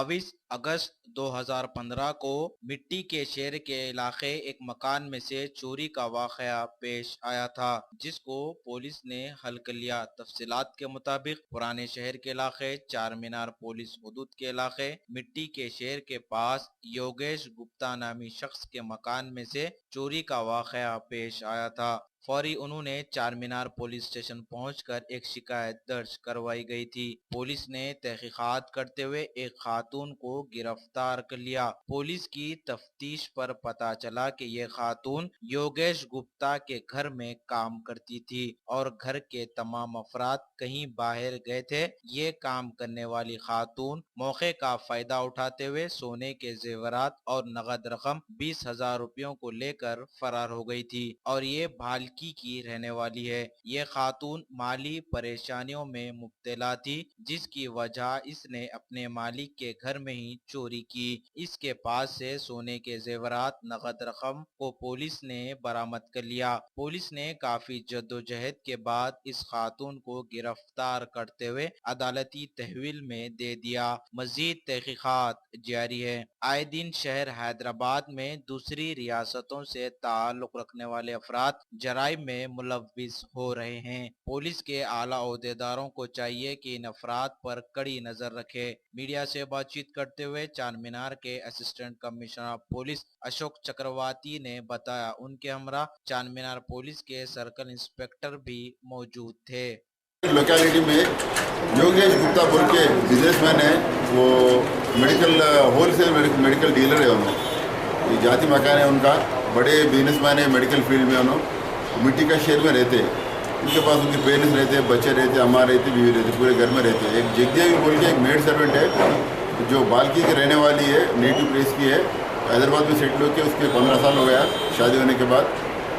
22 अगस्त 2015 को मिट्टी के शहर के इलाके एक मकान में से चोरी का वाकया पेश आया था, जिसको पुलिस ने हल कर लिया। तफसीलात के मुताबिक पुराने शहर के इलाके चार मीनार पुलिस हदूद के इलाके मिट्टी के शहर के पास योगेश गुप्ता नामी शख्स के मकान में से चोरी का वाकया पेश आया था। फौरी उन्होंने चार मीनार पुलिस स्टेशन पहुंचकर एक शिकायत दर्ज करवाई गई थी। पुलिस ने तहकीकात करते हुए एक खातून को गिरफ्तार कर लिया। पुलिस की तफ्तीश पर पता चला कि ये खातून योगेश गुप्ता के घर में काम करती थी और घर के तमाम अफराद कहीं बाहर गए थे। ये काम करने वाली खातून मौके का फायदा उठाते हुए सोने के जेवरात और नगद रकम 20,000 रुपयों को लेकर फरार हो गई थी और ये भालकी की रहने वाली है। ये खातून माली परेशानियों में मुब्तला थी, जिसकी वजह इसने अपने मालिक के घर में ही चोरी की। इसके पास से सोने के जेवरात नगद रकम को पुलिस ने बरामद कर लिया। पुलिस ने काफी जद्दोजहद के बाद इस खातून को गिरफ्तार करते हुए अदालती तहवील में दे दिया। मजीद तहकीकात जारी है। आए दिन शहर हैदराबाद में दूसरी रियासतों से ताल्लुक रखने वाले अफराद जराइम में मुलव्विस हो रहे हैं। पुलिस के आला ओहदेदारों को चाहिए कि इन अफराद पर कड़ी नजर रखे। मीडिया से बातचीत करते हुए चार मीनार के असिस्टेंट कमिश्नर पुलिस अशोक चक्रवर्ती ने बताया उनके हमरा चार मीनार पुलिस के सर्कल इंस्पेक्टर भी मौजूद थे। लोकेलिटी में योगेश गुप्ता बोल के बिजनेसमैन है, वो मेडिकल होलसेल मेडिकल डीलर है। उन्होंने ये जाति मकान है उनका, बड़े बिजनेसमैन है मेडिकल फील्ड में। उन्होंने मिट्टी का शहर में रहते हैं। उनके पास उनके पेरेंट्स रहते हैं, बच्चे रहते हैं, अम्मा रहती, बीवी रहती, पूरे घर में रहते हैं। एक जगदेवी बोल के एक मेड सर्वेंट है जो बाल्की की रहने वाली है, नेटिव प्लेस की है, हैदराबाद में सेटल होकर उसके 15 साल हो गया शादी होने के बाद।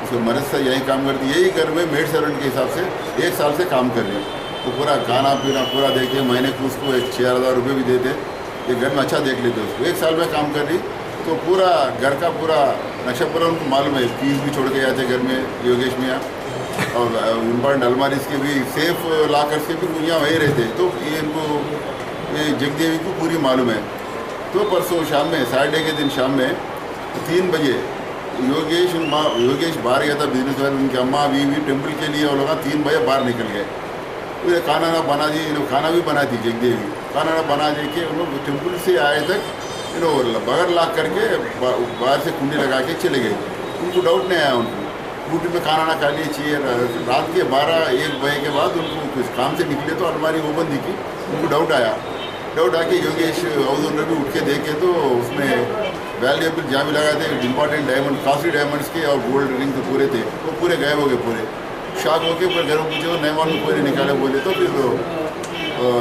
उसके मर्द से यही काम करती है, यही घर में मेड सर्वेंट के हिसाब से 1 साल से काम कर रही है। तो पूरा खाना पीना पूरा देखिए, महीने को उसको 6,000 रुपये भी देते, ये घर में अच्छा देख लेते उसको। 1 साल में काम कर रही तो पूरा घर का पूरा नक्शा पूरा उनको मालूम है। कीज भी छोड़ के आते घर में योगेश मियाँ, और इम्पॉर्टेंट अलमारी के भी सेफ लॉकर्स के भी यहाँ वहीं रहते। तो ये इनको ये जगदेवी को पूरी मालूम है। तो परसों शाम में सैटरडे के दिन शाम में 3 बजे योगेश बाहर गया था बिजनेस वाले, उनकी अम्मा बीवी टेम्पल के लिए वो लोग 3 बजे बाहर निकल गए। उन्हें खाना ना बना दी, इन्होंने खाना भी बना दी जगदेवी, खाना ना बना दे के उन लोग टेम्पल से आए तक इन्होंने बगैर लाक करके बाहर से कुंडी लगा के चले गए। उनको डाउट नहीं आया, उनको ड्यूटी में खाना ना खा लिए चाहिए। रात के 12-1 बजे के बाद उनको कुछ काम से निकले तो अलमारी वो बंद दिखी, उनको डाउट आया। डाउट आके योगेश हाउस ओनर भी उठ के देखे तो उसमें वैल्यूएबल जहाँ भी लगाए थे इंपॉर्टेंट डायमंड, कॉस्टली डायमंड्स के और गोल्ड रिंग तो पूरे थे, वो पूरे गायब हो गए। पूरे शॉक होके पूरे घर में पूछे, नए मालूम पूरे निकाले बोले। तो फिर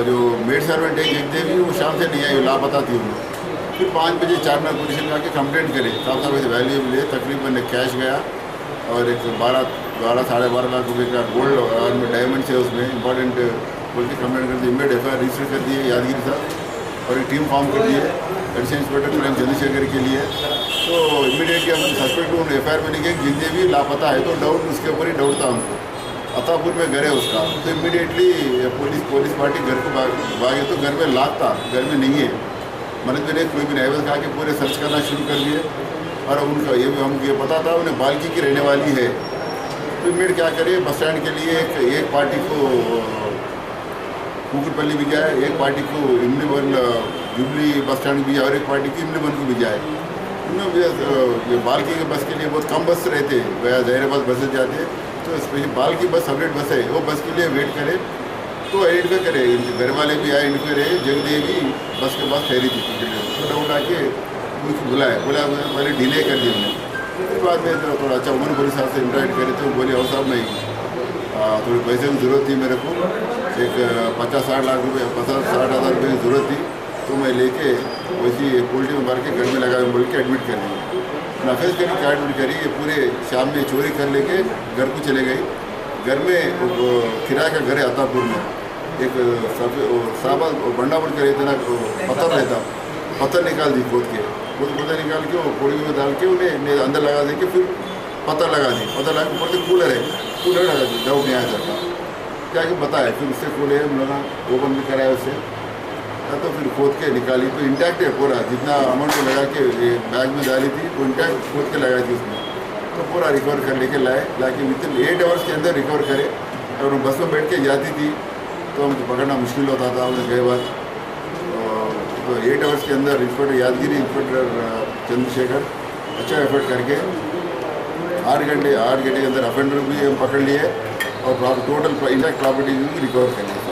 जो मेड सर्वेंट है जगदेवी वो शाम से नहीं आई, लापता थी उन्होंने। फिर 5 बजे चार मीनार पुलिस में आके कंप्लेंट करे, साहब ऐसे वैल्यूएबल है, तकरीबन कैश गया और एक 12-12.5 लाख रुपये का गोल्ड और डायमंड्स है उसमें इंपॉर्टेंट बोल के कंप्लेंट कर दी। इमीडिएट FIR रजिस्टर कर दिए यादगिरी साहब और एक टीम फॉर्म कर दिए एडिशनल इंस्पेक्टर क्राइम चंद्रशेखर के लिए। तो इमीडिएटली हम सस्पेक्ट को FIR में लिखे जगदेवी लापता है, तो डाउट उसके ऊपर ही डाउट था हमको। अतापुर में घर है उसका, तो इमीडिएटली पुलिस पार्टी घर को भागे तो घर में लॉक था, घर में नहीं है, मर्द भी नहीं, कोई भी नहीं। बस कहा कि पूरे सर्च करना शुरू कर दिए और उनका ये भी हमको ये पता था उन्हें बाल्की की रहने वाली है। तो इमीडिएट क्या करिए, बस स्टैंड के लिए एक पार्टी को कुकुरपल्ली भी जाए, एक पार्टी को इमलीवन जुबली बस स्टैंड भी जाए और एक पार्टी को इमलीवन को भी जाए। उन्होंने बाल्की के बस के लिए बहुत कम बस रहते हैं, वह जहराबाद बसें जाते हैं, तो स्पेशल बाल्की बस सेपरेट बस है, वो बस के लिए वेट करे तो आइडेंटिफाई करे। इनके घर वाले भी आए, आइडेंटिफाई रहे, जगदेवी बस के पास ठहरी थी टिकट ले, छोटा उठा के उनको बुलाया पहले डिले कर दिया उन्होंने। फिर बाद में थोड़ा अच्छा उमर पुलिस साहब से इंटरेक्ट करे तो बोले और साहब नहीं थोड़े पैसे की ज़रूरत थी मेरे को, एक 50-60 लाख रुपये 50-60 हज़ार रुपये की ज़रूरत थी, तो मैं लेके वैसी पोल्ट्री में भर के घर में लगा बोल के एडमिट कर दी। नाफेज करी क्या एडमिट करी, ये पूरे शाम में चोरी कर लेके घर को चले गई। घर में किराए का घर है अतापुर में, एक साबा बंडापुर का रहता ना पत्थर रहता, पत्थर निकाल दी खोद के, पत्थर निकाल के वो पोड़ी में डाल के उन्हें अंदर लगा दे के फिर पत्थर लगा दी, पत्थर लगा के ऊपर से कूलर है, कूलर लगा दी, डाउट नहीं आया सकता क्या कि बताया। फिर उससे खोले हम लोग ओपन भी कराया उससे, तो फिर खोद के निकाली तो इंटैक्ट है पूरा, जितना अमाउंट लगा के बैग में डाली थी वो इंटैक्ट खोद के लगाई थी उसमें, तो पूरा रिकवर कर लेके लाके विद इन 8 आवर्स के अंदर रिकवर करे। और बस में बैठ के जाती थी तो हमको पकड़ना मुश्किल होता था उन्हें कई बार, तो 8 आवर्स के अंदर इंस्पेक्टर यादगिरी, इंस्पेक्टर चंद्रशेखर अच्छा एफर्ट करके 8 घंटे के अंदर अफेंडर भी हम पकड़ लिए और टोटल इंटैक्ट प्रॉपर्टी भी रिकवर कर लिए।